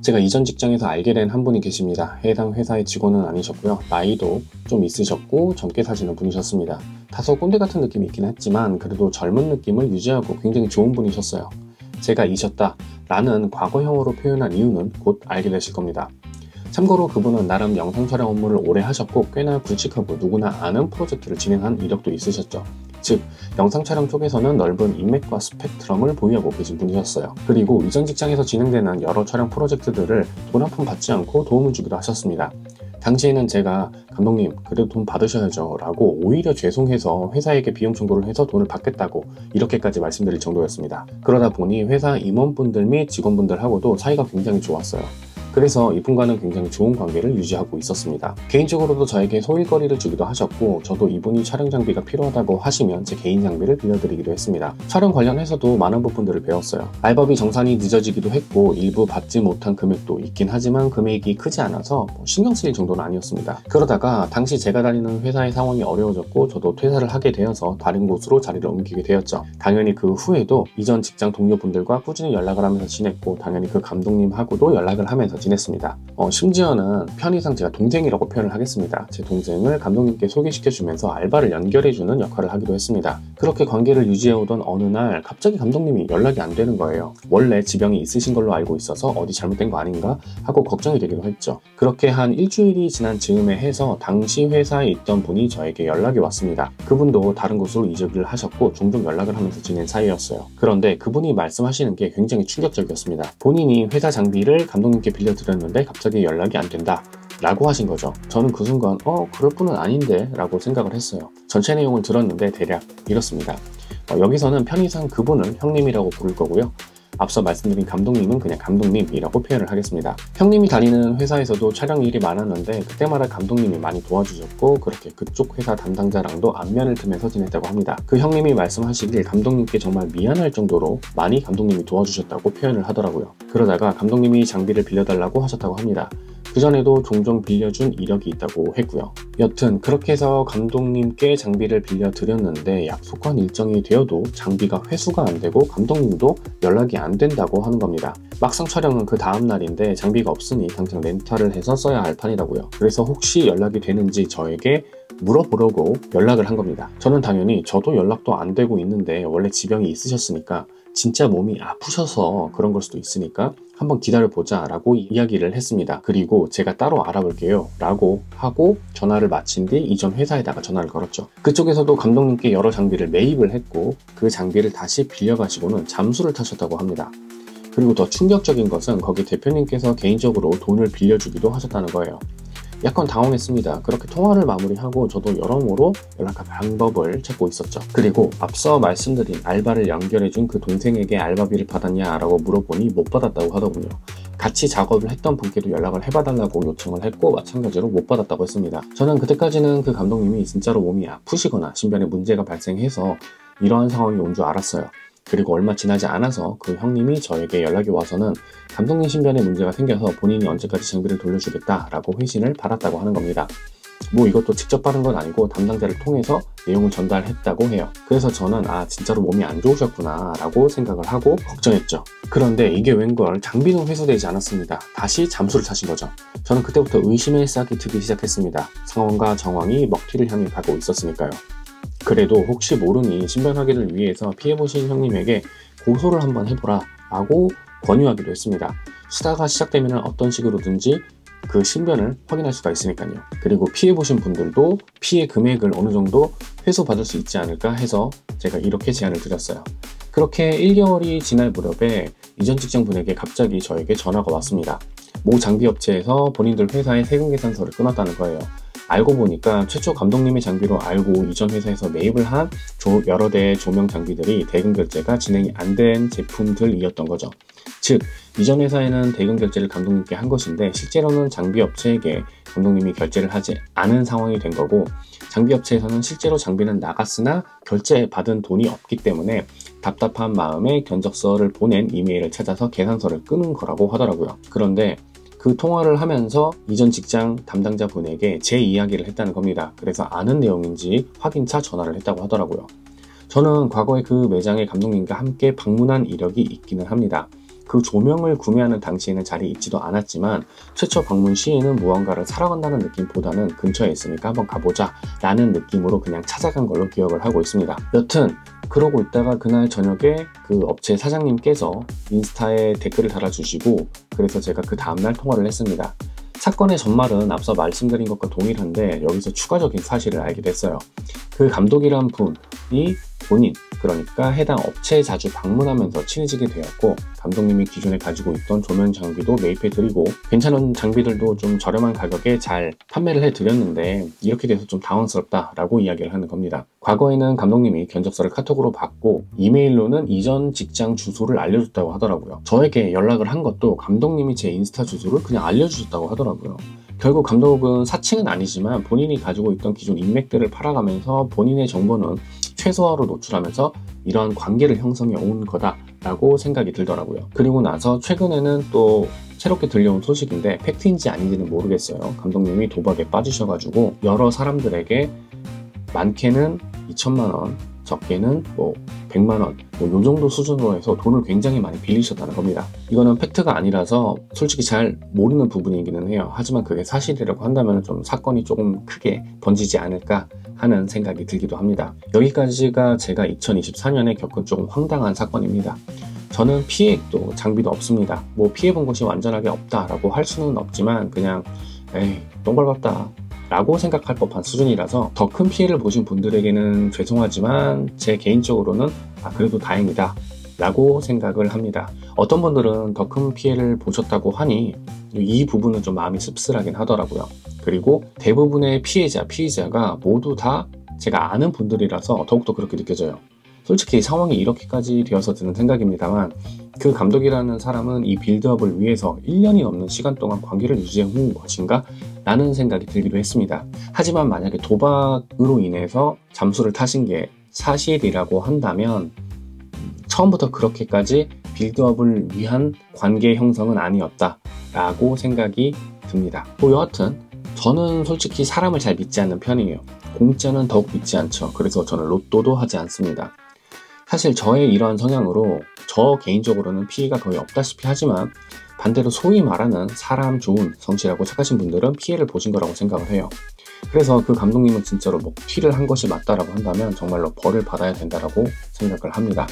제가 이전 직장에서 알게 된 한 분이 계십니다. 해당 회사의 직원은 아니셨고요. 나이도 좀 있으셨고 젊게 사시는 분이셨습니다. 다소 꼰대 같은 느낌이 있긴 했지만 그래도 젊은 느낌을 유지하고 굉장히 좋은 분이셨어요. 제가 이셨다 라는 과거형으로 표현한 이유는 곧 알게 되실 겁니다. 참고로 그분은 나름 영상 촬영 업무를 오래 하셨고 꽤나 굵직하고 누구나 아는 프로젝트를 진행한 이력도 있으셨죠. 즉 영상 촬영 쪽에서는 넓은 인맥과 스펙트럼을 보유하고 계신 분이셨어요. 그리고 이전 직장에서 진행되는 여러 촬영 프로젝트들을 돈 한 푼 받지 않고 도움을 주기도 하셨습니다. 당시에는 제가 감독님 그래도 돈 받으셔야죠 라고 오히려 죄송해서 회사에게 비용 청구를 해서 돈을 받겠다고 이렇게까지 말씀드릴 정도였습니다. 그러다 보니 회사 임원분들 및 직원분들하고도 사이가 굉장히 좋았어요. 그래서 이분과는 굉장히 좋은 관계를 유지하고 있었습니다. 개인적으로도 저에게 소일거리를 주기도 하셨고 저도 이분이 촬영 장비가 필요하다고 하시면 제 개인 장비를 빌려드리기도 했습니다. 촬영 관련해서도 많은 부분들을 배웠어요. 알바비 정산이 늦어지기도 했고 일부 받지 못한 금액도 있긴 하지만 금액이 크지 않아서 신경 쓰일 정도는 아니었습니다. 그러다가 당시 제가 다니는 회사의 상황이 어려워졌고 저도 퇴사를 하게 되어서 다른 곳으로 자리를 옮기게 되었죠. 당연히 그 후에도 이전 직장 동료분들과 꾸준히 연락을 하면서 지냈고 당연히 그 감독님하고도 연락을 하면서 지냈습니다. 심지어는 편의상 제가 동생이라고 표현을 하겠습니다. 제 동생을 감독님께 소개시켜주면서 알바를 연결해주는 역할을 하기도 했습니다. 그렇게 관계를 유지해오던 어느 날 갑자기 감독님이 연락이 안 되는 거예요. 원래 지병이 있으신 걸로 알고 있어서 어디 잘못된 거 아닌가 하고 걱정이 되기도 했죠. 그렇게 한 일주일이 지난 즈음에 해서 당시 회사에 있던 분이 저에게 연락이 왔습니다. 그분도 다른 곳으로 이직을 하셨고 종종 연락을 하면서 지낸 사이였어요. 그런데 그분이 말씀하시는 게 굉장히 충격적이었습니다. 본인이 회사 장비를 감독님께 빌려드렸는데 갑자기 연락이 안 된다 라고 하신 거죠. 저는 그 순간 그럴 뿐은 아닌데 라고 생각을 했어요. 전체 내용을 들었는데 대략 이렇습니다. 여기서는 편의상 그분을 형님이라고 부를 거고요. 앞서 말씀드린 감독님은 그냥 감독님이라고 표현을 하겠습니다. 형님이 다니는 회사에서도 촬영 일이 많았는데 그때마다 감독님이 많이 도와주셨고 그렇게 그쪽 회사 담당자랑도 안면을 트면서 지냈다고 합니다. 그 형님이 말씀하시길 감독님께 정말 미안할 정도로 많이 감독님이 도와주셨다고 표현을 하더라고요. 그러다가 감독님이 장비를 빌려달라고 하셨다고 합니다. 그전에도 종종 빌려준 이력이 있다고 했고요. 여튼 그렇게 해서 감독님께 장비를 빌려드렸는데 약속한 일정이 되어도 장비가 회수가 안 되고 감독님도 연락이 안 된다고 하는 겁니다. 막상 촬영은 그 다음날인데 장비가 없으니 당장 렌탈을 해서 써야 할 판이라고요. 그래서 혹시 연락이 되는지 저에게 물어보려고 연락을 한 겁니다. 저는 당연히 저도 연락도 안 되고 있는데 원래 지병이 있으셨으니까 진짜 몸이 아프셔서 그런 걸 수도 있으니까 한번 기다려보자 라고 이야기를 했습니다. 그리고 제가 따로 알아볼게요 라고 하고 전화를 마친 뒤 이전 회사에다가 전화를 걸었죠. 그쪽에서도 감독님께 여러 장비를 매입을 했고 그 장비를 다시 빌려가시고는 잠수를 타셨다고 합니다. 그리고 더 충격적인 것은 거기 대표님께서 개인적으로 돈을 빌려주기도 하셨다는 거예요. 약간 당황했습니다. 그렇게 통화를 마무리하고 저도 여러모로 연락할 방법을 찾고 있었죠. 그리고 앞서 말씀드린 알바를 연결해준 그 동생에게 알바비를 받았냐 라고 물어보니 못 받았다고 하더군요. 같이 작업을 했던 분께도 연락을 해봐달라고 요청을 했고 마찬가지로 못 받았다고 했습니다. 저는 그때까지는 그 감독님이 진짜로 몸이 아프시거나 신변에 문제가 발생해서 이러한 상황이 온 줄 알았어요. 그리고 얼마 지나지 않아서 그 형님이 저에게 연락이 와서는 감독님 신변에 문제가 생겨서 본인이 언제까지 장비를 돌려주겠다 라고 회신을 받았다고 하는 겁니다. 뭐 이것도 직접 받은 건 아니고 담당자를 통해서 내용을 전달했다고 해요. 그래서 저는 진짜로 몸이 안 좋으셨구나 라고 생각을 하고 걱정했죠. 그런데 이게 웬걸 장비는 회수되지 않았습니다. 다시 잠수를 타신 거죠. 저는 그때부터 의심의 싹이 트기 시작했습니다. 상황과 정황이 먹튀를 향해 가고 있었으니까요. 그래도 혹시 모르니 신변 확인을 위해서 피해보신 형님에게 고소를 한번 해보라 라고 권유하기도 했습니다. 수사가 시작되면 어떤 식으로든지 그 신변을 확인할 수가 있으니까요. 그리고 피해보신 분들도 피해 금액을 어느 정도 회수받을 수 있지 않을까 해서 제가 이렇게 제안을 드렸어요. 그렇게 1개월이 지날 무렵에 이전 직장 분에게 갑자기 저에게 전화가 왔습니다. 모 장비업체에서 본인들 회사의 세금 계산서를 끊었다는 거예요. 알고 보니까 최초 감독님의 장비로 알고 이전 회사에서 매입을 한 여러 대의 조명 장비들이 대금 결제가 진행이 안 된 제품들이었던 거죠. 즉 이전 회사에는 대금 결제를 감독님께 한 것인데 실제로는 장비업체에게 감독님이 결제를 하지 않은 상황이 된 거고 장비업체에서는 실제로 장비는 나갔으나 결제받은 돈이 없기 때문에 답답한 마음에 견적서를 보낸 이메일을 찾아서 계산서를 끊은 거라고 하더라고요. 그런데 그 통화를 하면서 이전 직장 담당자 분에게 제 이야기를 했다는 겁니다. 그래서 아는 내용인지 확인차 전화를 했다고 하더라고요. 저는 과거에 그 매장의 감독님과 함께 방문한 이력이 있기는 합니다. 그 조명을 구매하는 당시에는 자리에 있지도 않았지만 최초 방문 시에는 무언가를 사러 간다는 느낌보다는 근처에 있으니까 한번 가보자 라는 느낌으로 그냥 찾아간 걸로 기억을 하고 있습니다. 여튼 그러고 있다가 그날 저녁에 그 업체 사장님께서 인스타에 댓글을 달아주시고, 그래서 제가 그 다음날 통화를 했습니다. 사건의 전말은 앞서 말씀드린 것과 동일한데 여기서 추가적인 사실을 알게 됐어요. 그 감독이란 분이 본인, 그러니까 해당 업체에 자주 방문하면서 친해지게 되었고, 감독님이 기존에 가지고 있던 조명 장비도 매입해드리고 괜찮은 장비들도 좀 저렴한 가격에 잘 판매를 해드렸는데 이렇게 돼서 좀 당황스럽다라고 이야기를 하는 겁니다. 과거에는 감독님이 견적서를 카톡으로 받고 이메일로는 이전 직장 주소를 알려줬다고 하더라고요. 저에게 연락을 한 것도 감독님이 제 인스타 주소를 그냥 알려주셨다고 하더라고요. 결국 감독은 사칭은 아니지만 본인이 가지고 있던 기존 인맥들을 팔아가면서 본인의 정보는 최소화로 노출하면서 이러한 관계를 형성해 온 거다라고 생각이 들더라고요. 그리고 나서 최근에는 또 새롭게 들려온 소식인데 팩트인지 아닌지는 모르겠어요. 감독님이 도박에 빠지셔가지고 여러 사람들에게 많게는 2천만 원, 적게는 100만 원, 요 정도 수준으로 해서 돈을 굉장히 많이 빌리셨다는 겁니다. 이거는 팩트가 아니라서 솔직히 잘 모르는 부분이기는 해요. 하지만 그게 사실이라고 한다면 좀 사건이 조금 크게 번지지 않을까 하는 생각이 들기도 합니다. 여기까지가 제가 2024년에 겪은 조금 황당한 사건입니다. 저는 피해액도 장비도 없습니다. 피해본 것이 완전하게 없다라고 할 수는 없지만 그냥 똥 밟았다 라고 생각할 법한 수준이라서 더 큰 피해를 보신 분들에게는 죄송하지만 제 개인적으로는 그래도 다행이다 라고 생각을 합니다. 어떤 분들은 더 큰 피해를 보셨다고 하니 이 부분은 좀 마음이 씁쓸하긴 하더라고요. 그리고 대부분의 피해자가 모두 다 제가 아는 분들이라서 더욱더 그렇게 느껴져요. 솔직히 상황이 이렇게까지 되어서 드는 생각입니다만 그 감독이라는 사람은 이 빌드업을 위해서 1년이 넘는 시간 동안 관계를 유지해온 것인가? 라는 생각이 들기도 했습니다. 하지만 만약에 도박으로 인해서 잠수를 타신 게 사실이라고 한다면 처음부터 그렇게까지 빌드업을 위한 관계 형성은 아니었다라고 생각이 듭니다. 여하튼 저는 솔직히 사람을 잘 믿지 않는 편이에요. 공짜는 더욱 믿지 않죠. 그래서 저는 로또도 하지 않습니다. 사실 저의 이러한 성향으로 저 개인적으로는 피해가 거의 없다시피 하지만 반대로 소위 말하는 사람 좋은 성씨라고 착하신 분들은 피해를 보신 거라고 생각을 해요. 그래서 그 감독님은 진짜로 튀를 한 것이 맞다라고 한다면 정말로 벌을 받아야 된다라고 생각을 합니다.